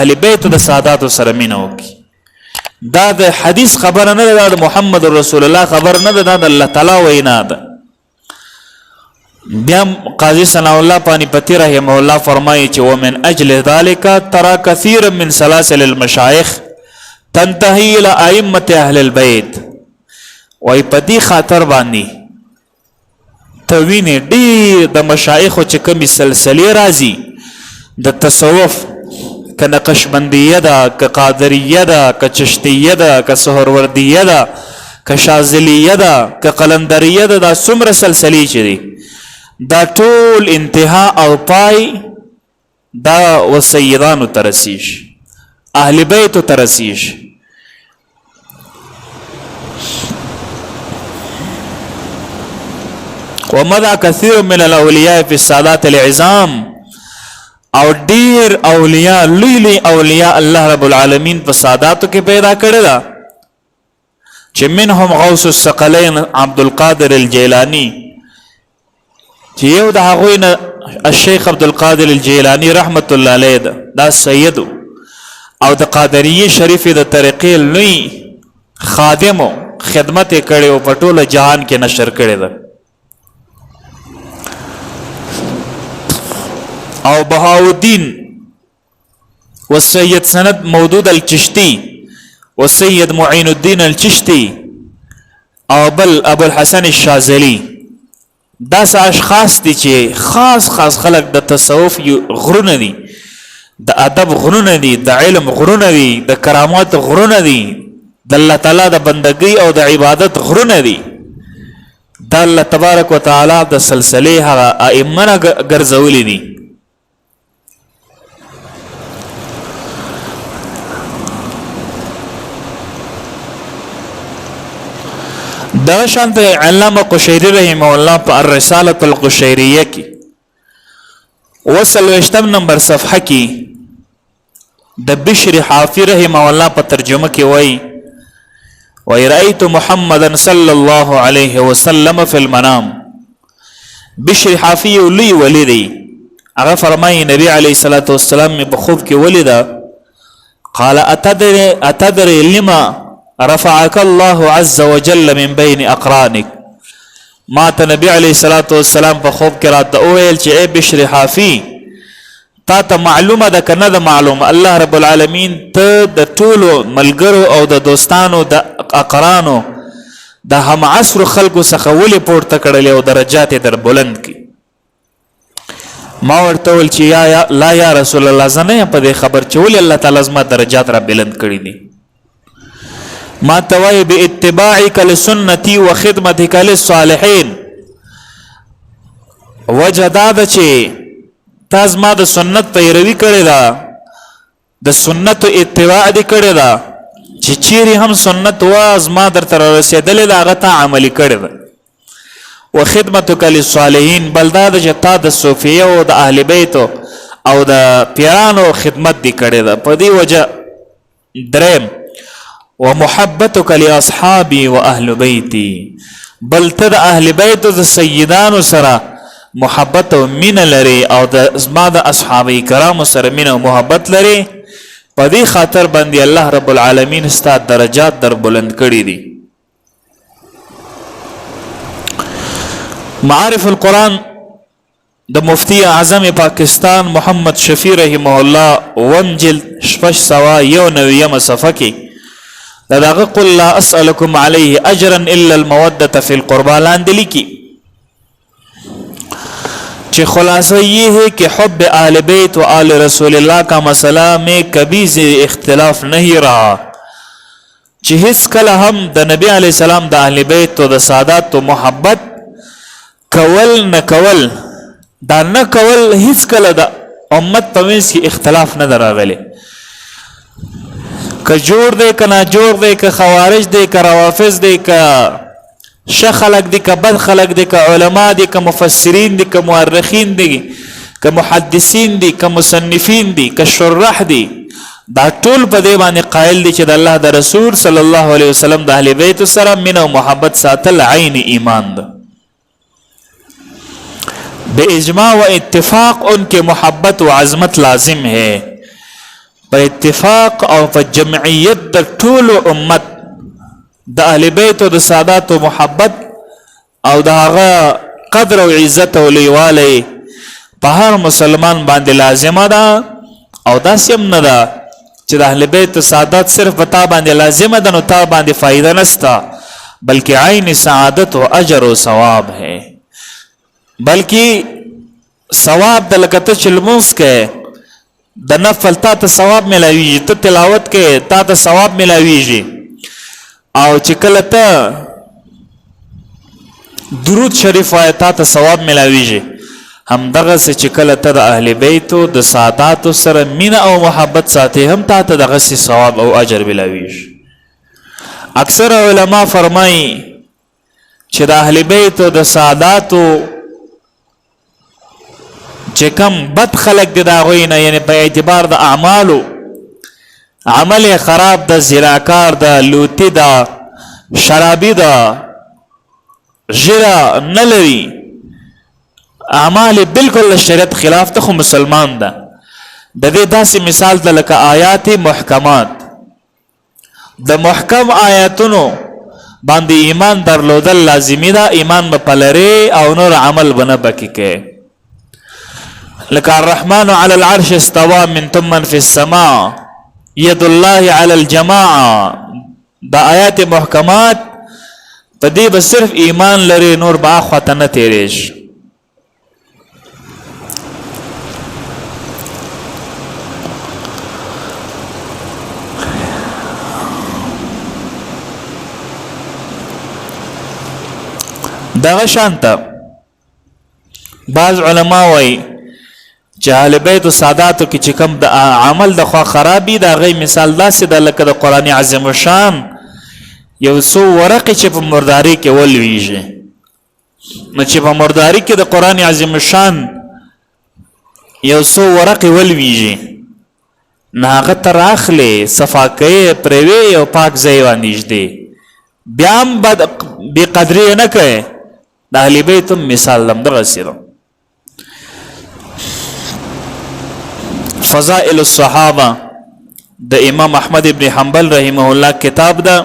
اهل بیت د سادات سره مینه وکړي. دا د حدیث خبره نه ده، د محمد رسول الله خبر نه ده، دا د الله تعالی وینا ده. بیا قاضی ثناء الله پانی پتی رحمه الله فرمایي چې ومن اجل ذلك ترى كثيرا من سلاسل المشایخ تنتهي الى ائمه اهل البيت. وای په دې خاطر باندې توینه ډېر د مشایخو چې کومې سلسلې راځي د تصوف، که نقشبندیه ده، که قادریه ده، که چشتیه ده، که سهروردیه ده، که شاذلیه ده، که قلندریه ده، دا څومره سلسلې چې دي دا ټول انتها او پای دا وسیدانو ته رسیږي، اهل بیتو ته رسیږي. ومضى كثير من الاولیاء في السادات العظام، او ډیر اولیاء لوی لوی اولیاء الله رب العالمین په ساداتو کې پیدا کړی دا چې منهم غوث الثقلین عبد القادر الجیلانی، چې یو د هغوی نه الشیخ عبد القادر الجیلانی رحمت الله علیه دا سید او د قادریه شریف د طریقې لوی خادمو خدمت یې کړی او په ټوله جهان کې نشر کړی ده. او بهاءالدین والسید سند مودود الچشتی والسید معین الدین الچشتی او بل ابو الحسن الشاذلی، دا سه اشخاص دي چې خاص خلق د تصوف غرونه دي، د ادب غرونه دي، د علم غرونه دي، د کرامات غرونه دي، د الله تعالی د بندګۍ او د عبادت غرونه دي. د الله تبارک وتعالى د سلسله هغه ائمه ګرځولي دي. دا شانت علامه قشیری رحمه الله په الرساله القشیریه کې وسلوشتم نمبر صفحه کې د بشر حافی رحمه الله په ترجمه کې وای رأيت محمدا صلى الله عليه وسلم في المنام. بشر حافی ولي ولدي هغه فرمایي نبی علیه الصلاة والسلام په خوب کې ولیدا. قال اتدري لما رفعك الله عز وجل من بين اقرانك. ما ته نبی علیه الصلاة والسلام په خوب کې راته وویل چې اے بشر حافی تا ته معلومه ده که نه ده معلومه، الله رب العالمین ته د ټولو ملګرو او د دوستانو د اقرانو د هم عصر خلکو څخه ولې پورته کړلې او درجات در بلند کی. ما ورته ویل چې لا یا رسول الله زه نه یم په دې خبر چې ولې الله تعالی زما درجات را بلند کړي دي. ما ته وایي باتباعک لسنتي وخدمتک للصالحین، وجه دا ده چې تا زما د سنت پیروي کړې ده، د سنتو اتباع دې کړې ده، چې چیرې هم سنت وا زما درته رارسېدلې ده هغه تا عملي کړې ده. وخدمتک للصالحین، بل دا ده چې تا د صوفیه او د اهل بیتو او د پیرانو خدمت دې کړې ده. په دې وجه دریم ومحبتک لاصحابي واهل بیتي، بل ته د اهل بیتو د سیدانو سره محبت او مینه لري او د زما د اصحاب کرامو سره مینه او محبت لري. په دې خاطر باندې الله رب العالمین ستا درجات در بلند کړي دي. معارف القرآن د مفتی اعظم پاکستان محمد شفیع رحمه الله وم جلد 691 صفحه کې دغه قل لا اسألكم عليه اجرا الا المودة في القربى لاندې لیکي کہ خلاصہ یہ ہے کہ حب آل بیت و آل رسول اللہ کا مسئلہ میں کبھی سے اختلاف نہیں رہا، چې هیڅ کله هم د نبی علیہ السلام د اهل بیت او د سادات او محبت کول نه کول دا نه کول هیڅ کله د امت په منځ کې اختلاف نه راغلی. که جوړ دی که نه جوړ دی، که خوارج دی که روافض دی، که ښه خلق دی که بد خلق دی، که علما دی که مفسرین دی که مورخین دی که محدثین دی که مصنفین دی که شرح دی، دا ټول په دې باندې قائل دي چې د الله د رسول صلی الله علیه وسلم د اهل بیت سره مینه او محبت ساتل عین ایمان ده. بے اجماع و اتفاق ان کے محبت و عظمت لازم ہے. په اتفاق او په جمعیت د ټولو امت د اهل بیت او د سادات او محبت او د هغه قدر او عزت او لیواله په هر مسلمان باندې لازمه ده او داسې هم نه ده چې د اهل بیت او سادات صرف په تا باندې لازمه ده نو تا باندې فائدہ نشته بلکہ عین سعادت و اجر و ثواب ہے بلکہ ثواب د لکته چلموس کې د نفل تا ته ثواب ملاویږي ته تلاوت کې تا ته ثواب ملاویږي او چې کله ته درود شریف وایې تا ته ثواب ملاویږي همدغسې چې کله ته د اهل بیتو د ساداتو سره مینه او محبت ساتې هم تا ته دغسې ثواب او اجر ملاویږي اکثر علما فرمایي چې د اهل بیتو د ساداتو چې کم بد خلق دي د هغوی نه یعنې په اعتبار د اعمالو عمل یې خراب ده زراکار ده لوتی ده شرابي ده ژیره نه لري اعمال بالکل شریعت خلاف ته خو مسلمان ده د دې داسې مثال ده لکه آیات محکمات د محکم آیاتونو باندې ایمان درلودل لازمي ده ایمان به پلرې او نور عمل به نه پکې کوي لکه الرحمن على العرش استوى من من في السماء ید الله على الجماعه دا آیات محکمات په دې به صرف ایمان لري نور به اخواته نه تیریږي دغه شانته بعض علما وایي چې اهل بیت او ساداتو کې چې کوم د عمل د خوا خرابي د هغې مثال داسې ده لکه د قرآن عظیم الشان یو څو ورقې چې په مرداري کې ولویږي نو چې په مرداري کې د قرآن عظیم الشان یو څو ورقې ولویږي نو هغه ته راخلې صفا کوې پرېوې یو پاک ځای باندې بیا هم بې قدري نه کوې د اهل بیت مثال همدغسې ده فضائل الصحابه د امام احمد ابن حنبل رحمه الله کتاب ده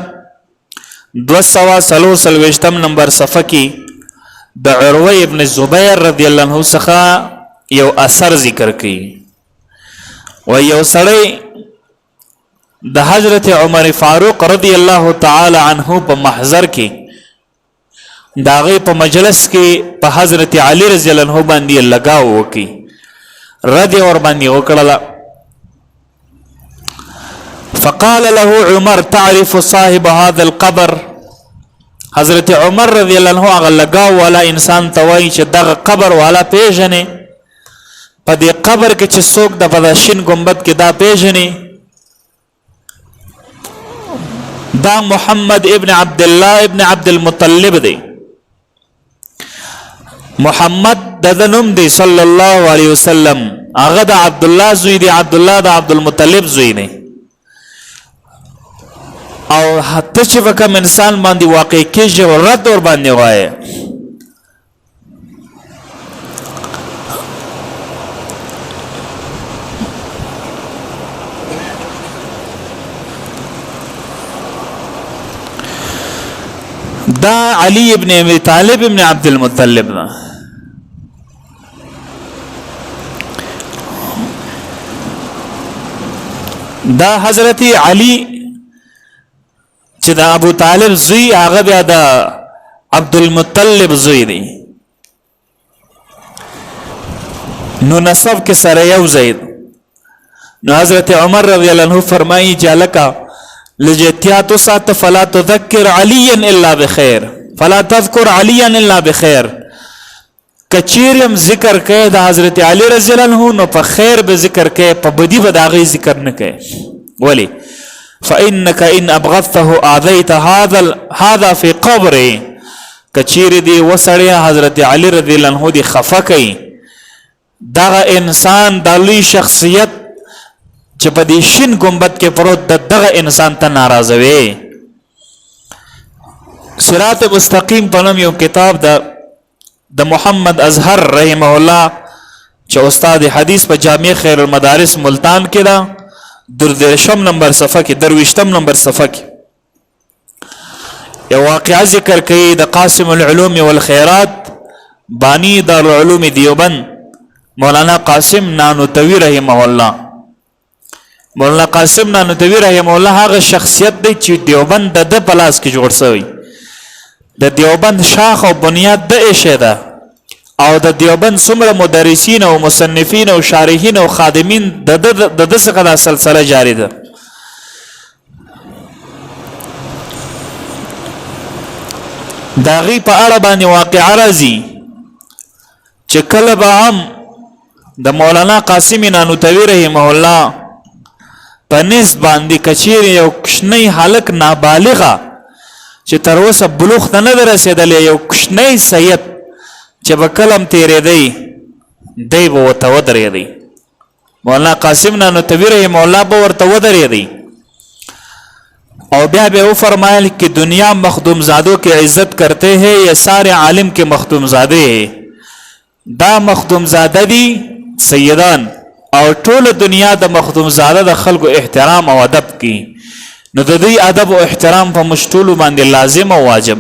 243 نمبر صفحه کې د عروه ابن زبیر رضی الله عنه څخه یو اثر ذکر کړي و یو سړی د حضرت عمر فاروق رضی الله تعالی عنه په محضر کې د هغې په مجلس کې په حضرت علی رضی الله عنه باندې لګاو وکړي رد اور باندې وکړله فقال له عمر تعرف صاحب هذا القبر حضرت عمر رضی الله عنه هغه لګاو والا انسان ته وایي چې دغه قبر والا پیژنې په دې قبر کې چې څوک د په شین ګمبد کې دا پیژنې دا محمد ابن عبد الله ابن عبد المطلب دی محمد د نوم دی صلی الله علیه وسلم هغه د عبد الله زوی دی عبد الله د عبد المطلب زوی دی او حتی چې کوم انسان باندې واقع کېږي رد ور باندې وایي دا علی ابن ابي طالب ابن عبد المطلب نه دا حضرت علی چې دا ابو طالب زوی هغه بیا د عبد المطلب زوی دی نو نسب کې سره یو زید نو حضرت عمر رضی الله عنه فرمایي چې لکه لجتیات سات فلا تذكر عليا الا بخير فلا تذكر عليا الا بخير کچیرم ذکر کړه د حضرت علی رضی الله عنه نو په خیر به ذکر کړه په بدی به داغي ذکر نه کړه ولی فانك ان ابغضته اذيت هذا في قبره کچیر دی وسړی حضرت علی رضی الله عنه دی خفه کوي دغه انسان د لوی شخصیت چې په دې شین ګمبد کې پروت دغه انسان ته ناراضوي صراط مستقیم په نوم یو کتاب د محمد اظهر رحمه الله چې استاد حدیث په جامع خیر المدارس ملتان کې دا دردرشم نمبر صفحه کې درویشتم نمبر صفحه کې یو واقعه ذکر کوي د قاسم العلوم والخیرات بانی دارالعلوم دیوبند مولانا قاسم نانوتوی رحمه الله. مولانا قاسم نانوتوی رحمه الله هغه شخصیت دی چې دیوبند د پلاس کې جوړ شوی. د دیوبند شاخ او بنیاد د ایشه ده او د دیوبند څومره مدرسین او مصنفین او شارحین او خادمین د څخه د سلسله جاری ده. دا غي په اړه باندې واقعه راځي چې کله به هم د مولانا قاسم نانوتوی رحمه الله په نسب باندې کچیر یو کشنی هلک نابالغه چې تر اوسه بلوغ ته نه رسیدلی یو کشنی سید چې به کلم تیرېدی دی به ورته ودرېدی. مولانا قاسم نانوتوی رحمه الله به ورته ودرېدی او بیا به فرمایل کہ دنیا مخدوم زادوں کی عزت کرتے ہیں یا سارے عالم کے مخدوم زادے ہیں. دا مخدوم زاده دی سیدان او ټول دنیا د مخدوم زاده د خلکو احترام او ادب کی نو د دې ادب او احترام په مشټولو باندې لازم او واجب.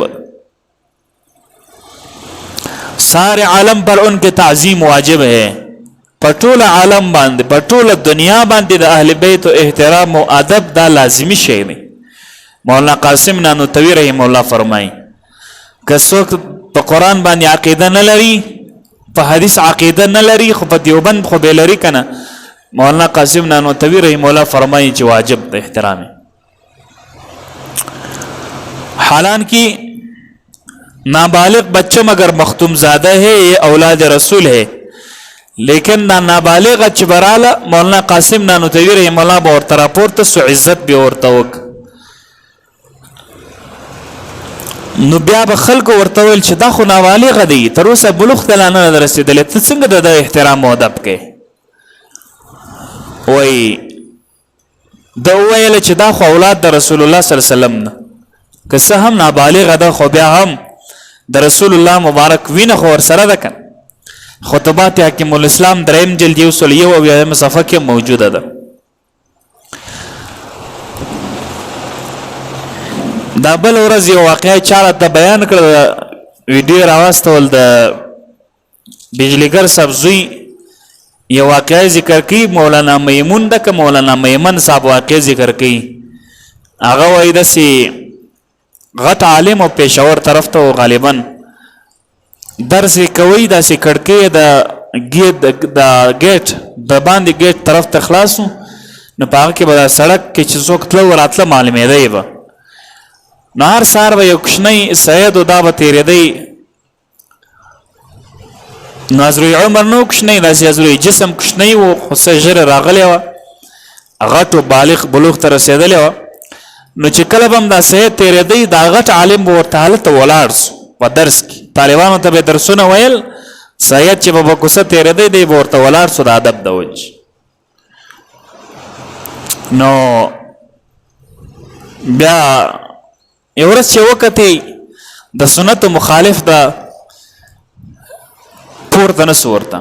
سارے عالم پر ان کے تعظیم واجب ہے. په ټول عالم باندې په ټول دنیا باندې د اهل بیت او احترام او ادب دا لازمی شی دی. مولانا قاسم نانوتوی رحمه الله فرمای که څوک په قرآن باندې عقیده نه لري په حدیث عقیده نه لري خو په دیوبند خو به لري کنه. مولانا قاسم نانوتوی رحمه الله فرمای چې واجب د احترام. حالانکہ نابالغ بچہ مگر مختوم زادہ ہے یہ اولاد رسول ہے لیکن نابالغ چبراله مولانا قاسم نانوتوی رحمه الله به ورته راپورته سو عزت به ورته وک نو بیا به خلکو ورته ویل چې دا خو نابالغ دی تر اوسه بلوغ ته نه رسېدلی ته څنګه د احترام او ادب کې وایي د وویل چې دا خو اولاد د رسول الله صلی الله علیه وسلم نه که څه هم نابالغه ده خو بیا هم د رسول الله مبارک وینه خو ورسره ده کنه. خطبات حکیم الاسلام دریم جلد 101 صفحه کې موجوده ده. دا بل ورځ یو واقعه چاله ته بیان کړ ویډیو راوستول د بجلیګر صاحب زوی یو واقعه ذکر کړي مولانا میمون د مولانا میمن صاحب واقعه ذکر کړي. هغه وایي داسې غټ عالم او پېښور طرف ته غالبا درس کوي داسې کړکۍ د ګیټ د باندې ګیټ طرف ته خلاصو نو په هغه کې به سړک کې چې څوک تله وراتله معلومېدی به نو هر سهار به یو کوچنی سید و دا به تېرېدی نو حضرت عمر نو کوچنی داسې حضرت جسم کوچنی و خو څه ژر راغلی وه غټ و بالغ بلوغ ته رسېدلی وه نو چې کله به هم دا سید تېرېدی دا غټ عالم به ورته هلته ولاړ سو په درس کې طالبانو ته به درسونه ویل سید چې به په کوڅه تېرېدی دی به ورته ولاړ سو د ادب د وجې نو بیا یو ورځ چې وکتې د سنتو مخالف ده پورته نسو ورته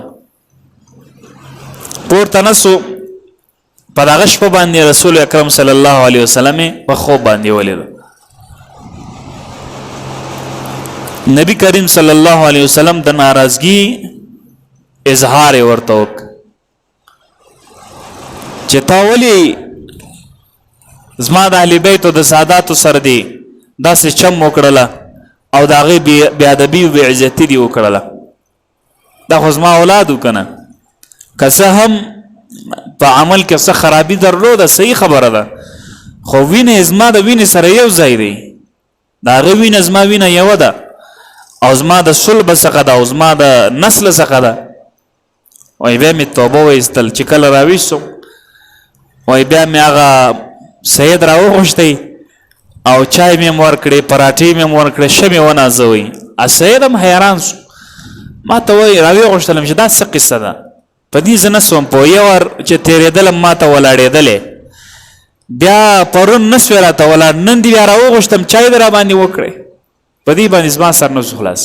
پورته نسو په دغه شپه باندې رسول اکرم صلی الله علیه وسلم په خوب باندې ولید. نبی کریم صلی الله علیه وسلم د ناراضگی اظهار ورته وک چې تا ولی زما د اهل بیت او د ساداتو سره دی داسې چم وکړله او د هغې بې ادبي او بې عزتي دې وکړله دا خو زما اولاد و که نه که څه هم په عمل کې څه خرابي درلوده صحیح خبره ده خو وینه زما د وینې سره یو ځای دی د هغې وینه زما وینه یوه ده او زما د صلب څخه ده او زما د نسل څخه ده وایي بیا مې توبه وایستل چې کله راویښ شم وایي بیا مې هغه سید راوغوښتی او چای مې ورکړې پراټې مې ورکړې ښه مې ونازوئ سید هم حیران شو ما ته وایي راوغوښتلم چې دا څه قصه ده په دې زه نه سوم پوه یو وار چې تېرېدلم ما ته ولاړېدلې بیا پرون نه سوې راته ولاړ نن دې بیا راوغوښتم چای دې راباندې وکړې په دې باندې زما سر نه شو خلاص.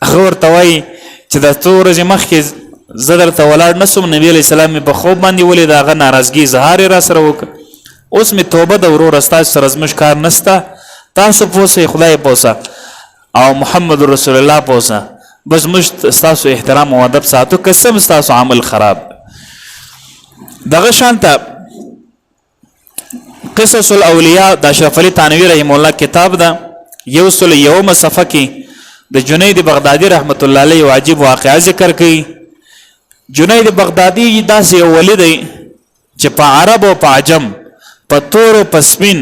هغه ورته وایي چې د څو ورځې مخکې زه درته ولاړ نه سوم. نبي علیه السلام مې په خوب باندې ولید، هغه ناراضګي اظهار یې را سره وکړ. اوس مې توبه ده وروره، ستاسو سره زموږ کار نشته، تاسو پوسئ، خدای پوسه او محمد رسول الله پوسه، بس موږ ستاسو احترام او ادب ساتو، قسم ستاسو عمل خراب. دغه شانته قصص الاولیاء د اشرف علي تانوي رحم الله کتاب ده، 101 صفحه کې د جنید بغدادي رحمت الله علیه واجب واقعا ذکر کوي. جنید بغدادي داسې یو ولی دی چې په عرب او په عجم، په تور او په سپین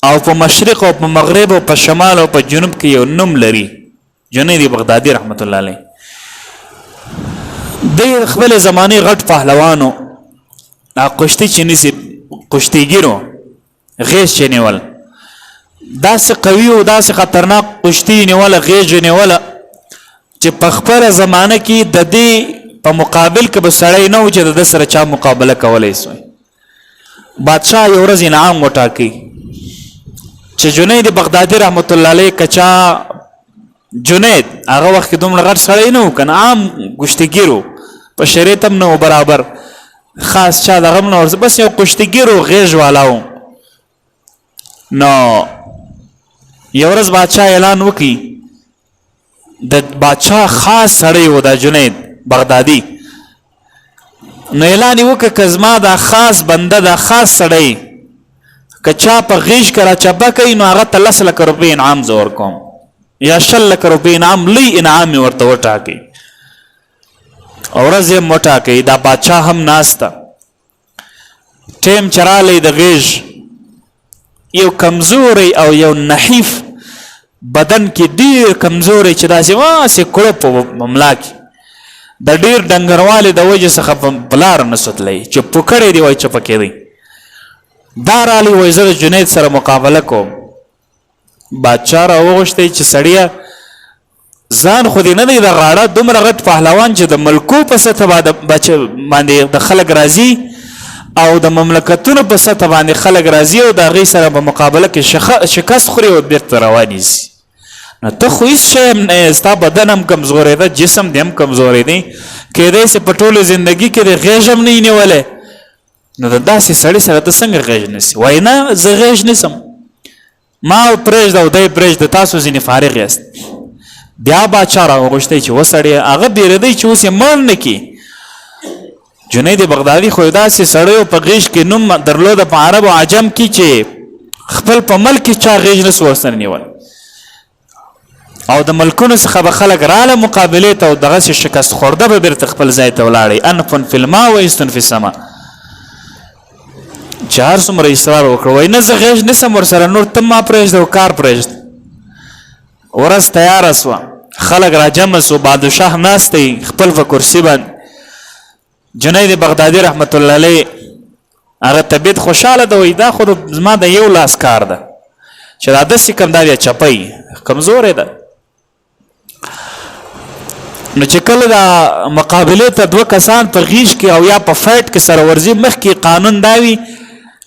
او په مشرق او په مغرب او په شمال او په جنوب کې یو نوم لري، جنید بغدادي رحمت الله علیه. د خپل زمانه غټ پهلوانو قشتی چې نسی قشتیګیرو غیش چې نیول، داسې قوي او داسې خطرناک قشتی نیول، غیش نیول چې په خپل زمانه کې د دې په مقابل کې به سړی نه و چې د سره چا مقابله کولی شي. بادشاه یو ورځ انعام وټاکي چې جنید بغدادي رحمت الله علیه کچا جنید هغه وخت کې دومره غټ سړی نه و کنه، عام ګشتګیرو، په شریعت هم نه برابر، خاص چا دغه نه ورس، بس یو ګشتګیرو غیږ والاو. نو یو ورځ بادشاه اعلان وکي، د بادشاه خاص سړی و دا جنید بغدادي، نو اعلان وکړه که زما دا خاص بنده دا خاص سړی که چا په غیږ کې را چپه کوي نو هغه ته 10 لک روپۍ انعام زه ورکوم، یا 20 لک روپۍ انعام، لوی انعام یې ورته وټاکئ. ورځ یې وټاکئ. دا بادشاه هم ناسته، ټیم چې رالی د غیږ، یو کمزوری او یو نحیف بدن کې، ډیر کمزوری چې داسې واسې کړه په مملا کې، د ډیر ډنګروالې د وجې څخه په لار نه سوتلی چې پوکړی دی وایي چپه کېدی. دا رالی وایي زه د جنید سره مقابله کوم. بادشاه راوغوښتی چې سړیه ځان خو دې نه دی د غاړه، دومره غټ پهلوان چې د ملکو په سطح باندې د خلک راځي او د مملکتونو په سطح باندې خلک راځي او د هغې سره په مقابله کې شکست خوري او بیرته روانیږي. نو ته خو هېڅ شی هم نه یې، ستا بدن هم کمزوری ده، جسم دې هم کمزوری دی، کیدای سي په ټولو زندګي کې د غیږ هم نه یې نیولی. نو د داسې سړي سره ته څنګه غیږ نیسي؟ وایي نه زه غیږ نیسم، ما پرېږده او دی پرېږده، تاسو ځینې فارغ یاست. بیا بادشاه راوغوښتی چې وسړی، هغه بیرېدی چې اوس یې مړ نه کړي. جنید بغدادي خو داسې سړیو په غیږ کې نوم درلوده په عرب او عجم کې چې خپل په ملک کې چا غیږ نسو ورسره نیول، او د ملکونو څخه به خلک راله مقابلې ته او دغسې شکست خورده به بیرته خپل ځای ته ولاړی. انفن فی الماء و ایستن فی السما. چې هر څومره اصرار وکړه، وایي نه زه غیږ نیسم ورسره، نور ته ما پرېږده او کار پرېږده. ورځ تیاره سوه، خلک را جمع سو، بادشاه ناست دی خپل په کرسي باندې. جنید بغدادي رحمت الله علیه هغه طبیعت خوشحاله ده، وایي دا خو زما د یو لاس کار ده چې دا داسې کم دا بیا چپی کمزوری ده. نو چې کله دا مقابلې ته دوه کسان په غیږ کې او یا په فایټ کې سره ورځي، مخکې قانون دا وي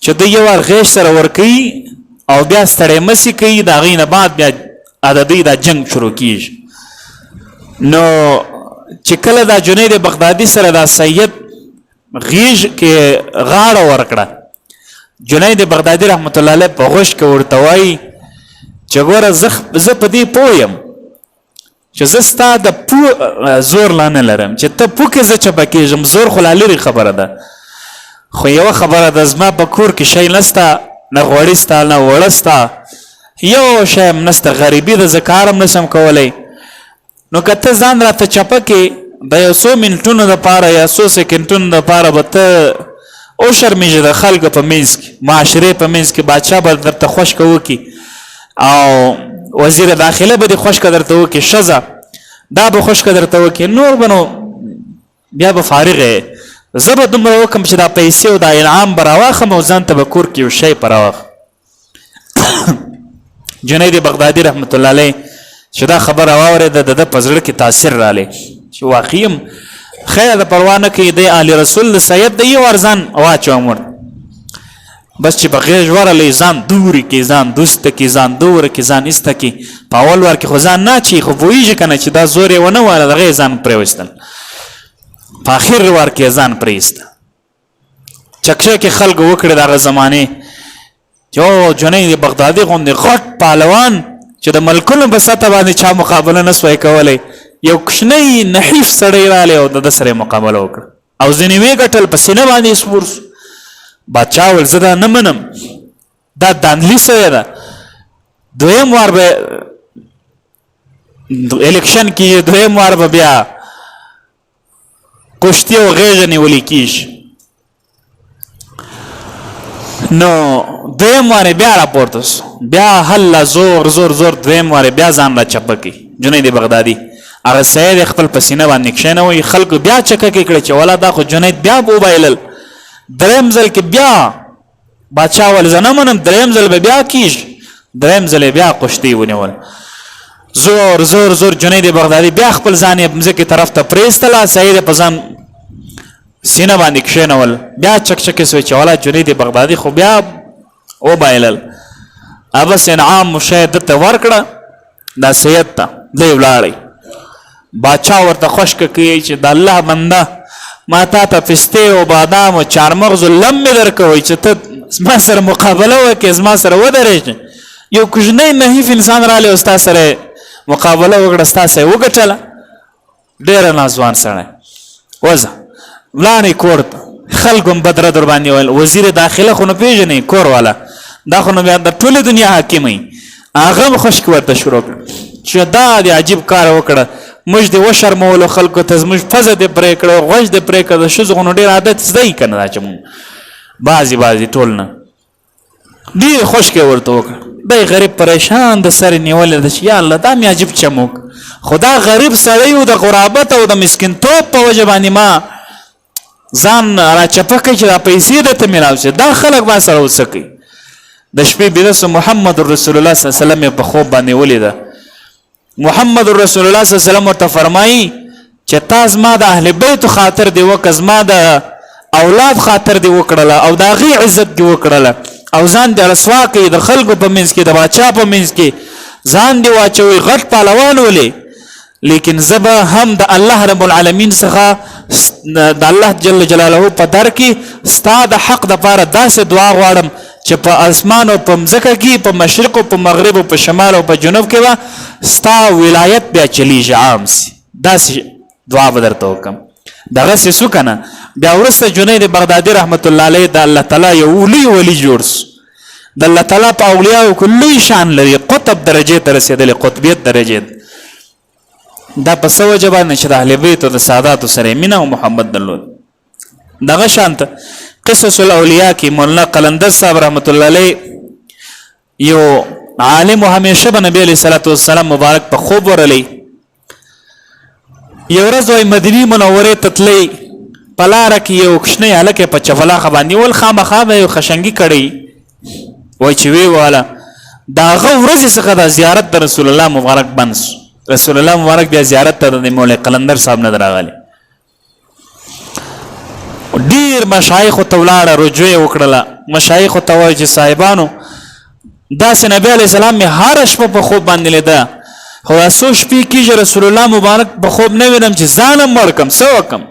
چې دوی یو وار غیږ سره ورکوي او بیا ستړی مسي کوي، د هغې نه بعد بیا د دوی دا جنگ شروع کیږي. نو چې کله دا جنید بغدادي سره دا سید غیږ کې غاړه ورکړه، جنید بغدادي رحمت الله علیه په غوږ کې ورته وایي چې ګوره زه په دې پوه یم چې زه ستا د زور لا نه لرم، چې ته پوه کې زه چپه کېږم، زور خو لا لرې خبره ده، خو یوه خبره ده، زما په کور کې شی نسته، نه غوړي سته نه وړه سته، یو شی هم نسته، غریبي ده، زه کار هم نشم کولی. نو که ته ځان راته چپه کې د یو څو منټونو دپاره یا څو سکنډونو دپاره به ته وشرمېږې د خلکو په منځ کې، معاشرې په منځ کې، بادشاه به درته خوشکه وکړي او وزیر داخله به دې خوشکه درته وکړي، ښځه دا به خوشکه درته وکړي، نور به نو بیا به فارغ یې. زه به دومره وکړم چې دا پیسې او دا انعام به راواخم او ځان ته به کور کې یو شی په راواخم. جنید بغدادي رحمت الله علیه چې دا خبره واورېده، د ده په زړه کې تاثیر رالی چې واقعي هم خیر د پروا نه کوي، دی اهل رسول د سید د یو وار ځان واچوم ورته، بس چې په غیږ ورلی ځان دورې کې، ځان دوسته کې، ځان دوره کې، ځان ایسته کې. په اول وار کې خو ځان نه اچي، خو پوهېږي که نه چې دا زور یې ونه واله، دغه یې ځان پرېوستل. په اخر وار کې ځان پریست چکشه کې خلق وکړي دغه زمانه جو جنید بغدادي غوندې غټ پهلوان چې د ملکونو په سطح باندې چا مقابله نه سوی کولی یو کوچنی نحیف سړی رالی او د سره مقابله وکړه او ځینې ویې ګټل په سینه باندې سپور سو بادشاه ویل زه دا نه منم دا دانلي سوی ده دویم وار به الیکشن کې دویم وار به بیا کشتي او غیږه نیولې کیږي نو دویم واره بیا راپورته سو بیا هله زور زور زور دویم واره بیا ځان را چپه کړي جنید بغدادي هغه سید خپل په سینه باندې کښېنوي خلکو بیا چکه کې کړی چې ولا دا خو جنید بیا وبایلل دریم ځل کې بیا بادشاه ول زه نه منم دریم ځل به بیا کیږي دریم ځل بیا کشتي ونیول زور زور زور جنید بغدادي بیا خپل ځان یې مځکې طرف ته پرېستله سید په ځان سینه باندې کښېنول بیا چکچکې سوی چې ولا جنید بغدادي خو بیا وبایلل بس انعام مشاهد ته ورکړه دا سید ته دی ولاړی باچا ورته خوشک کوي چې د الله بنده ما تا ته پسته او بادام او چارمغز لم درکوي چې ته ما سره مقابله وکې زما سره ودرېږي یو کوچنی نحیف انسان رالی او ستا سره مقابله وکړه ستا سره وګټله ډېره نازوان سړی وځه ولاړې کور ته خلکو هم بدره در باندې ویل وزیر داخله خو نه پېژنې کور والا دا خو نو بیا د ټولې دنیا حاکم وي هغه هم خوشکې ورته شروع کړه چې دا دې عجیب کار وکړه موږ دې وشرمولو خلکو ته زموږ پزه دې پرې کړه غوږ دې پرې کړه د ښځو خو نو ډېر عادت زده یي که نه دا چې مونږ بعضې ټول نه ډېر خوشکې ورته وکړه دی غریب پریشان د سر نیولې ده چې یا الله دا مې عجیب چموک خو دا غریب سړی و د غرابت او د مسکینتوب په وجه باندې ما ځان راچپه کوي چې دا پیسې درته میلاو شي دا خلک ما سره وڅه کوي د شپې بیده سو محمد رسول الله صلی الله علیه وسلم په خوب باندې ولیده محمد رسول الله صلی الله علیه وسلم ورته فرمایي چې تا زما د اهل بیت خاطر دې وکړه زما د اولاد خاطر دې وکړله او د هغې عزت دې وکړله او ځان دې رسوا کوي د خلکو په منځ کې د باچا په منځ کې ځان دې واچوي غټ پهلوان ولې لیکن زه به هم د الله رب العالمین څخه د الله جل جلاله په در کې ستا د حق دپاره داسې دعا غواړم چې په اسمان او په مځکه کې په مشرق او په مغرب او په شمال او په جنوب کې به ستا ولایت بیا چلیږي عام سي داسې دعا به درته وکړم دغسې سو که نه بیا وروسته جنید بغدادي رحمت الله علیه د الله تعالی یو لوی ولی جوړ سو د الله تعالی په اولیاو کې لوی شان لري قطب درجې ته رسېدلی قطبیت درجې دا په څه وجه باندې چې د اهل بیت او د ساداتو سره مینه او محبت درلود دغه شانته قصص الاولیاء کې مولانا قلندر صاحب رحمت الله علیه یو عالم همیشه به نبی علیه الصلاة والسلام مبارک په خوب ورلی یو ورځ وایي مدینې منورې ته تللی په لاره کې یو کوچنی هلک په چفلاخه باندې ول خامخا به یو خشنګي کړی وایي چې ویې واله د هغه ورځې څخه د زیارت د رسول الله مبارک بند سو رسول الله مبارک بیا زیارت ته د مولا قلندر صاحب نه راغلی ډیر مشایخو ته ولاړه رجوع یې وکړله مشایخو ته وایي چې صاحبانو داسې نبی علیه السلام مې هره شپه په خوب باندې لیده خو دا څو شپې کېږي رسول الله مبارک په خوب نه وینم چې ځان هم مړ کړم څه وکړم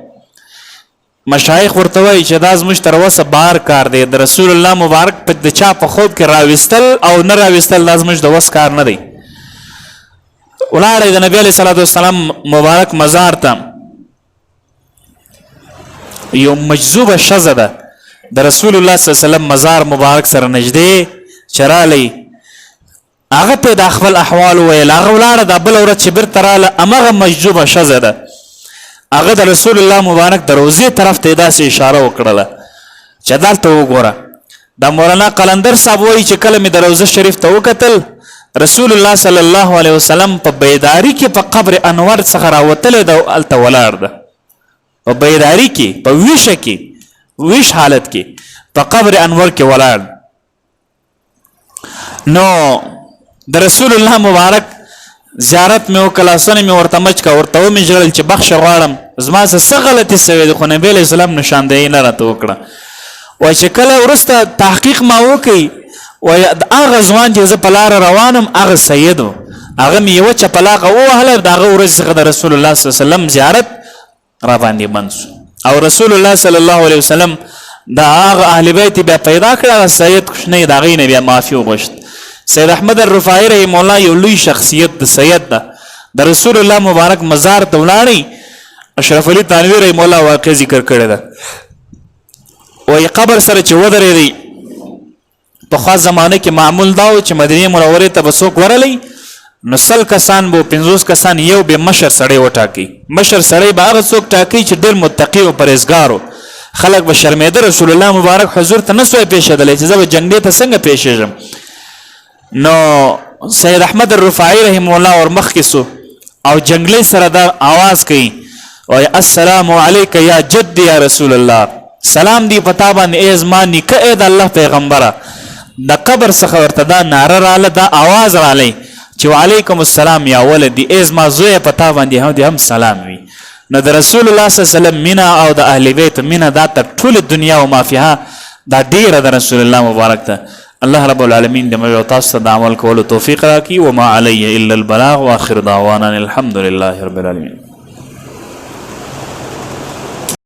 مشایخ ورته وایي چې دا زموږ تر اوسه بار کار دی د رسول الله مبارک په د چا په خوب کې راویستل او نه راویستل دا زموږ د وس کار نه دی ولاړې د نبی علیه صلات وسلام مبارک مزار ته یو مجذوبه ښځه ده د رسول الله صلی الله علیه وسلم مزار مبارک سره نږدې چې رالی هغه ته د خپل احوال وویل هغه ولاړه دا بله ورځ چې بیرته راله همغه مجذوبه ښځه ده هغه د رسول الله مبارک د روضې طرف ته یې داسې اشاره وکړله چې دلته وګوره دا مولانا قلندر صاحب وایي چې کله مې د روضه شریف ته وکتل رسول الله صلی الله علیه وسلم په بیداری کې په قبر انور څخه راوتلی ده هلته ولاړ ده په بیداری کې په ویشه کې ویش حالت کې په قبر انور کې ولاړ نو د رسول الله مبارک زیارت مې وکړه لاسونه مې ورته مچ کړه ورته ومې ژړل چې بخښه غواړم زما څه غلطي سوې ده خو نبي علیه السلام نشاندهي نه راته وکړه وایي چې کله وروسته تحقیق ما وکړي وایي هغه ځوان چې زه په لاره روانم هغه سید و هغه مې یوه چپلاقه ووهله د هغه ورځې څخه د رسول الله صلی الله علیه وسلم زیارت را باندې بند شو او رسول الله صلی الله علیه وسلم دا هغه اهل بیت بیا پیدا کړه سید کوشنی دا غي نه بیا معافي وغوښت سید احمد الرفاعی رحم الله یو لوی شخصیت د سید ده د رسول الله مبارک مزار ته ولاړی اشرف علي تنویر رحم الله واقع ذکر کړی ده وای قبر سره چې ودرېدی په خاص زمانه کې معمول دا و چې مدینه منوره ته بسوک ورلی نو سل کسان بو 50 کسان یو به مشر سړی وټاکی مشر سړی به هغه څوک ټاکی چې ډېر متقی او پرهیزګارو خلق به شرمېده رسول الله مبارک حضور ته نسوي پیښېدلی چې زه به جنګ ته څنګه پیښېږم نو سید احمد الرفاعی رحم الله ور مخ کې سو او جنگلی سره دا आवाज کوي او السلام علیک یا جد یا رسول الله سلام دی پتا باندې ازمانی کې د الله پیغمبره د قبر څخه ورته دا ناره رااله دا आवाज رااله چې وعلیکم السلام یا ولدی ازما زوی پتا باندې هم سلام وي نو د رسول الله صلی الله علیه وسلم مینا او د اهل بیت مینا دا تر ټول دنیا او ما فيها دا ډیره د رسول الله مبارک ته الله رب العالمین د مې تاسو د عمل کولو توفیق راکړي وما علی الا البلاغ واخر دعوانا الحمد لله رب العالمین